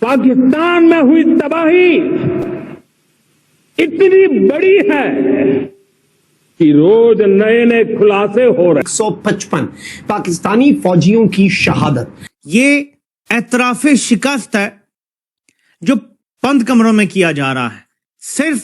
पाकिस्तान में हुई तबाही इतनी बड़ी है कि रोज नए नए खुलासे हो रहे। 155 पाकिस्तानी फौजियों की शहादत। ये एतराफे शिकस्त है जो बंद कमरों में किया जा रहा है। सिर्फ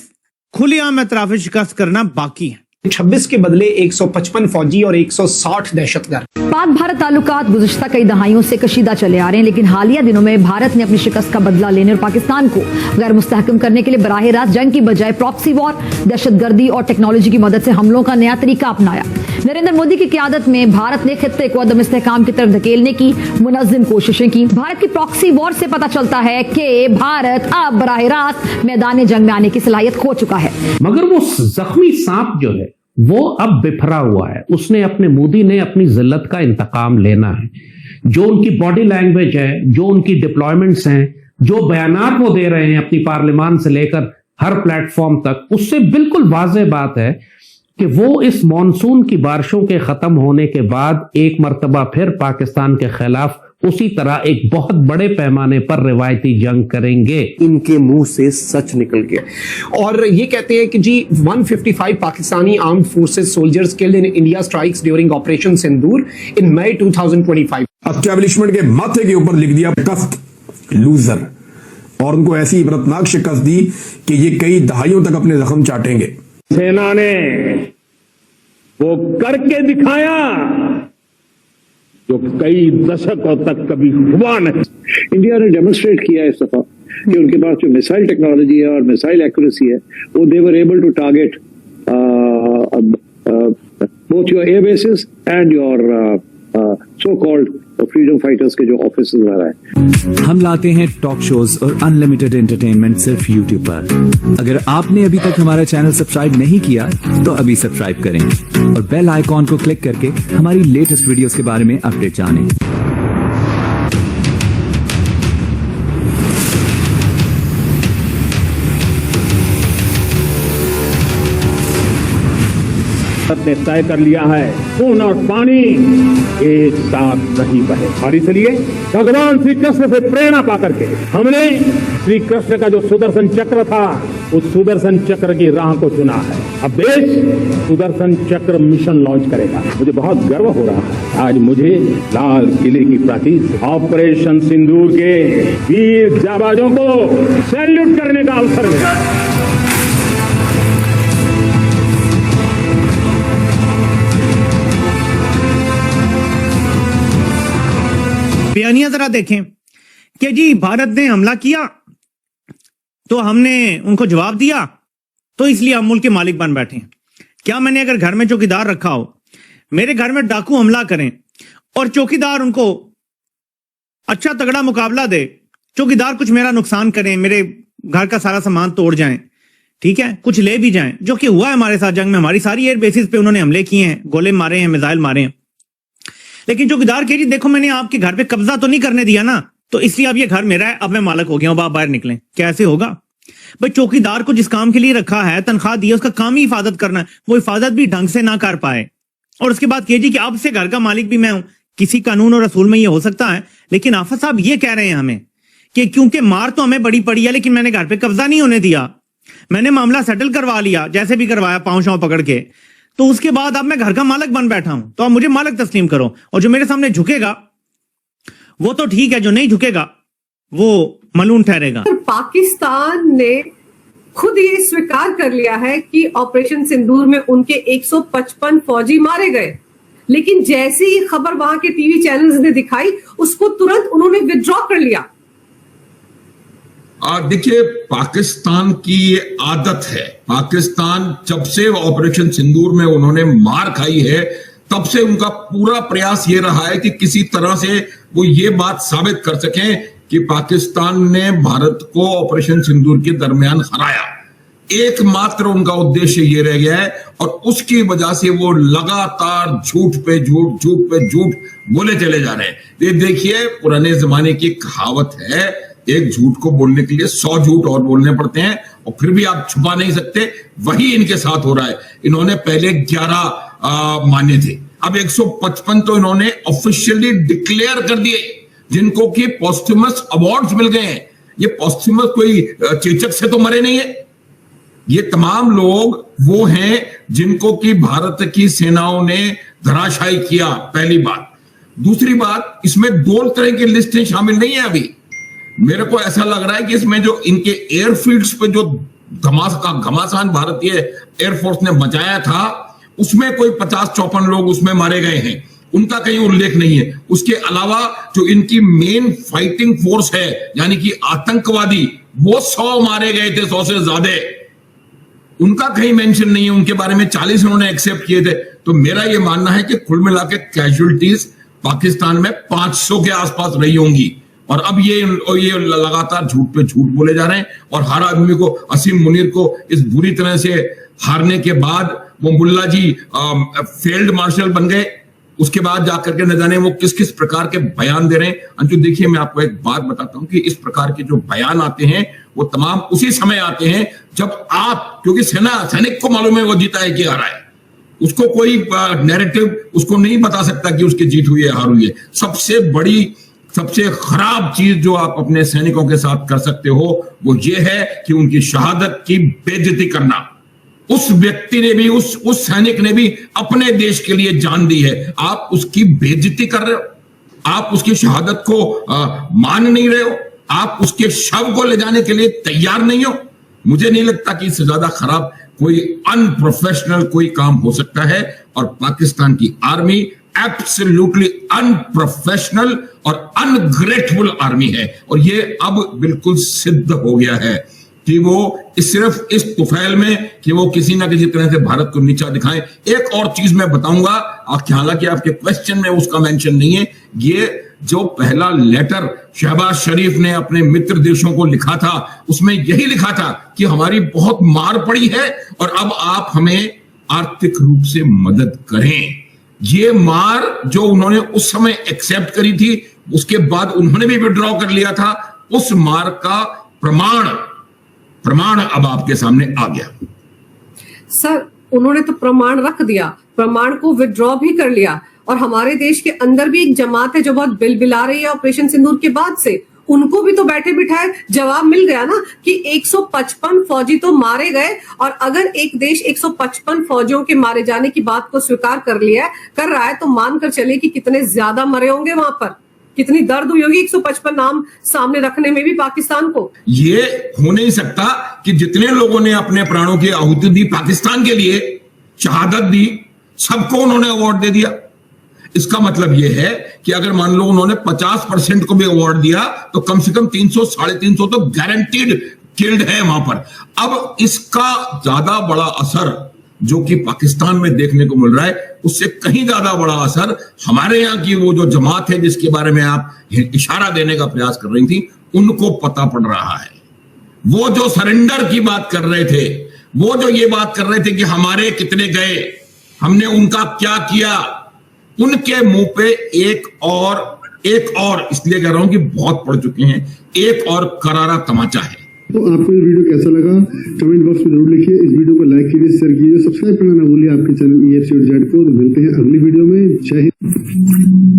खुलेआम एतराफे शिकस्त करना बाकी है। 26 के बदले 155 फौजी और 160 दहशतगर्द। पाक भारत ताल्लुकात गुज़िश्ता कई दहाइयों से कशीदा चले आ रहे हैं, लेकिन हालिया दिनों में भारत ने अपनी शिकस्त का बदला लेने और पाकिस्तान को गैर मुस्तहकम करने के लिए बराह रास्त जंग की बजाय प्रॉक्सी वॉर, दहशतगर्दी और टेक्नोलॉजी की मदद से हमलों का नया तरीका अपनाया। नरेंद्र मोदी की क़यादत में भारत ने खित्ते को अदम इस्तेहकाम की तरफ धकेलने की मुनज़्ज़म कोशिशें की। भारत की प्रॉक्सी वॉर से पता चलता है कि भारत अब बराह रास्त मैदान जंग में आने की सलाहियत खो चुका है। मगर वो जख्मी सांप जो है वो अब बिफरा हुआ है। मोदी ने अपनी जिल्लत का इंतकाम लेना है। जो उनकी बॉडी लैंग्वेज है, जो उनकी डिप्लॉयमेंट्स हैं, जो बयानात वो दे रहे हैं अपनी पार्लियामान से लेकर हर प्लेटफॉर्म तक, उससे बिल्कुल वाज़ेह बात है कि वो इस मॉनसून की बारिशों के खत्म होने के बाद एक मर्तबा फिर पाकिस्तान के खिलाफ उसी तरह एक बहुत बड़े पैमाने पर रिवायती जंग करेंगे। इनके मुंह से सच निकल गया और ये कहते हैं कि जी 155 Pakistani armed forces soldiers killed in India strikes during operation Sindoor in May 2025। Establishment के माथे के ऊपर लिख दिया शिकस्त लूजर और उनको ऐसी इबरतनाक शिकस्त दी कि ये कई दहाइयों तक अपने जख्म चाटेंगे। सेना ने वो करके दिखाया जो कई दशकों तक कभी हुआ नहीं। इंडिया ने डेमोन्स्ट्रेट किया इस दफा कि उनके पास जो मिसाइल टेक्नोलॉजी है और मिसाइल एक्यूरेसी है वो they were able to target both your air bases and your so called freedom fighters के जो ऑफिस वगैरह है। हम लाते हैं टॉक शोज और अनलिमिटेड एंटरटेनमेंट सिर्फ यूट्यूब पर। अगर आपने अभी तक हमारा चैनल सब्सक्राइब नहीं किया तो अभी सब्सक्राइब करें और बेल आइकॉन को क्लिक करके हमारी लेटेस्ट वीडियोस के बारे में अपडेट जानें। ने तय कर लिया है खून और पानी एक साथ नहीं बहे और इसलिए भगवान श्री कृष्ण से प्रेरणा पाकर के हमने श्री कृष्ण का जो सुदर्शन चक्र था उस सुदर्शन चक्र की राह को चुना है। अब देश सुदर्शन चक्र मिशन लॉन्च करेगा। मुझे बहुत गर्व हो रहा है आज मुझे लाल किले की प्राचीर ऑपरेशन सिंदूर के वीर जाबाजों को सैल्यूट करने का अवसर मिला। बयानिया जरा देखें कि जी भारत ने हमला किया तो हमने उनको जवाब दिया तो इसलिए हम मुल्क के मालिक बन बैठे हैं। क्या मैंने अगर घर में चौकीदार रखा हो, मेरे घर में डाकू हमला करें और चौकीदार उनको अच्छा तगड़ा मुकाबला दे, चौकीदार कुछ मेरा नुकसान करें, मेरे घर का सारा सामान तोड़ जाएं, ठीक है, कुछ ले भी जाएं, जो कि हुआ है हमारे साथ जंग में। हमारी सारी एयर बेसिस पे उन्होंने हमले किए हैं, गोले मारे हैं, मिसाइल मारे हैं, लेकिन चौकीदार कह जी देखो मैंने आपके घर पे कब्जा तो नहीं करने दिया ना, तो इसलिए अब ये घर मेरा है, अब मैं मालिक हो गया हूं, आप बाहर निकलें। कैसे होगा भाई? चौकीदार को जिस काम के लिए रखा है, तनख्वाह दी है, उसका काम ही हिफाजत करना है, वो हिफाजत भी ढंग से ना कर पाए और उसके बाद कह जी कि अब से घर का मालिक भी मैं हूं। किसी कानून और रसूल में ये हो सकता है, लेकिन आफत साहब ये कह रहे हैं हमें कि क्योंकि मार तो हमें बड़ी पड़ी है लेकिन मैंने घर पे कब्जा नहीं होने दिया, मैंने मामला सेटल करवा लिया, जैसे भी करवाया पांव शाव पकड़ के, तो उसके बाद अब मैं घर का मालिक बन बैठा हूं, तो अब मुझे मालिक तस्लीम करो और जो मेरे सामने झुकेगा वो तो ठीक है, जो नहीं झुकेगा वो मलून ठहरेगा। पाकिस्तान ने खुद ये स्वीकार कर लिया है कि ऑपरेशन सिंदूर में उनके 155 फौजी मारे गए, लेकिन जैसे ही खबर वहां के टीवी चैनल्स ने दिखाई उसको तुरंत उन्होंने विथड्रॉ कर लिया। देखिए पाकिस्तान की ये आदत है, पाकिस्तान जब से ऑपरेशन सिंदूर में उन्होंने मार खाई है तब से उनका पूरा प्रयास ये रहा है कि किसी तरह से वो ये बात साबित कर सकें कि पाकिस्तान ने भारत को ऑपरेशन सिंदूर के दरमियान हराया। एकमात्र उनका उद्देश्य ये रह गया है और उसकी वजह से वो लगातार झूठ पे झूठ बोले चले जा रहे हैं। ये देखिए पुराने जमाने की कहावत है, एक झूठ को बोलने के लिए 100 झूठ और बोलने पड़ते हैं और फिर भी आप छुपा नहीं सकते। वही इनके साथ हो रहा है। इन्होंने पहले 11 माने थे, अब 155 तो इन्होंने ऑफिशियली डिक्लेयर कर दिए, जिनको कि पोस्टमस अवार्ड्स मिल गए हैं। ये पॉस्थुमस कोई चेचक से तो मरे नहीं है। ये तमाम लोग वो हैं जिनको कि भारत की सेनाओं ने धराशायी किया, पहली बात। दूसरी बात, इसमें 2 तरह की लिस्टें शामिल नहीं है अभी। मेरे को ऐसा लग रहा है कि इसमें जो इनके एयरफील्ड्स पे जो घमासान भारतीय एयरफोर्स ने मचाया था, उसमें कोई 50-54 लोग उसमें मारे गए हैं, उनका कहीं उल्लेख नहीं है। उसके अलावा जो इनकी मेन फाइटिंग फोर्स है, यानी कि आतंकवादी, वो 100 मारे गए थे, 100 से ज्यादा, उनका कहीं मेंशन नहीं है। उनके बारे में 40 उन्होंने एक्सेप्ट किए थे। तो मेरा यह मानना है कि कुल मिला के कैजुअलिटीज पाकिस्तान में 500 के आसपास रही होंगी। और अब ये लगातार झूठ पे झूठ बोले जा रहे हैं, और हर आदमी को, असीम मुनीर को इस बुरी तरह से हारने के बाद वो मुल्ला जी फील्ड मार्शल बन गए। उसके बाद जाकर के न जाने वो किस किस प्रकार के बयान दे रहे हैं। अंशु देखिए, मैं आपको एक बात बताता हूं कि इस प्रकार के जो बयान आते हैं वो तमाम उसी समय आते हैं जब आप, क्योंकि सैनिक को मालूम है वो जीता है कि हारा है, उसको कोई नैरेटिव उसको नहीं बता सकता कि उसकी जीत हुई है, हार हुई है। सबसे बड़ी, सबसे खराब चीज जो आप अपने सैनिकों के साथ कर सकते हो वो ये है कि उनकी शहादत की बेइज्जती करना। उस व्यक्ति ने भी, उस सैनिक ने भी अपने देश के लिए जान दी है, आप उसकी बेइज्जती कर रहे हो, आप उसकी शहादत को मान नहीं रहे हो, आप उसके शव को ले जाने के लिए तैयार नहीं हो। मुझे नहीं लगता कि इससे ज्यादा खराब कोई अनप्रोफेशनल कोई काम हो सकता है। और पाकिस्तान की आर्मी एब्सोल्युटली अनप्रोफेशनल और अनग्रेटफुल आर्मी है, और ये अब बिल्कुल सिद्ध हो गया है कि वो सिर्फ इस तुफैल में कि वो किसी ना किसी तरह से भारत को नीचा दिखाएं। एक और चीज मैं बताऊंगा, हालांकि आपके क्वेश्चन में उसका मेंशन नहीं है, ये जो पहला लेटर शहबाज शरीफ ने अपने मित्र देशों को लिखा था, उसमें यही लिखा था कि हमारी बहुत मार पड़ी है और अब आप हमें आर्थिक रूप से मदद करें। ये मार जो उन्होंने उस समय एक्सेप्ट करी थी, उसके बाद उन्होंने भी विड्रॉ कर लिया था, उस मार का प्रमाण अब आपके सामने आ गया। सर, उन्होंने तो प्रमाण रख दिया, प्रमाण को विड्रॉ भी कर लिया, और हमारे देश के अंदर भी एक जमात है जो बहुत बिलबिला रही है ऑपरेशन सिंदूर के बाद से, उनको भी तो बैठे बिठाए जवाब मिल गया ना कि 155 फौजी तो मारे गए। और अगर एक देश 155 फौजियों के मारे जाने की बात को स्वीकार कर रहा है तो मानकर चले कि कितने ज्यादा मरे होंगे वहां पर, कितनी दर्द हुई होगी 155 नाम सामने रखने में भी पाकिस्तान को। ये हो नहीं सकता कि जितने लोगों ने अपने प्राणों की आहुति दी पाकिस्तान के लिए, शहादत दी, सबको उन्होंने अवार्ड दे दिया। इसका मतलब यह है कि अगर मान लो उन्होंने 50% को भी अवार्ड दिया तो कम से कम 300-350 तो गारंटीड किल्ड है वहां पर। अब इसका ज्यादा बड़ा असर जो कि पाकिस्तान में देखने को मिल रहा है, उससे कहीं ज्यादा बड़ा असर हमारे यहाँ की वो जो जमात है जिसके बारे में आप इशारा देने का प्रयास कर रही थी, उनको पता पड़ रहा है। वो जो सरेंडर की बात कर रहे थे, वो जो ये बात कर रहे थे कि हमारे कितने गए, हमने उनका क्या किया, उनके मुंह पे एक और इसलिए कह रहा हूं कि बहुत पड़ चुके हैं, एक और करारा तमाचा है। तो आपको ये वीडियो कैसा लगा कमेंट बॉक्स में जरूर लिखिए। इस वीडियो को लाइक कीजिए, शेयर कीजिए, सब्सक्राइब करना ना भूलिए आपके चैनल EFC और जेड को। मिलते हैं अगली वीडियो में। जय हिंद।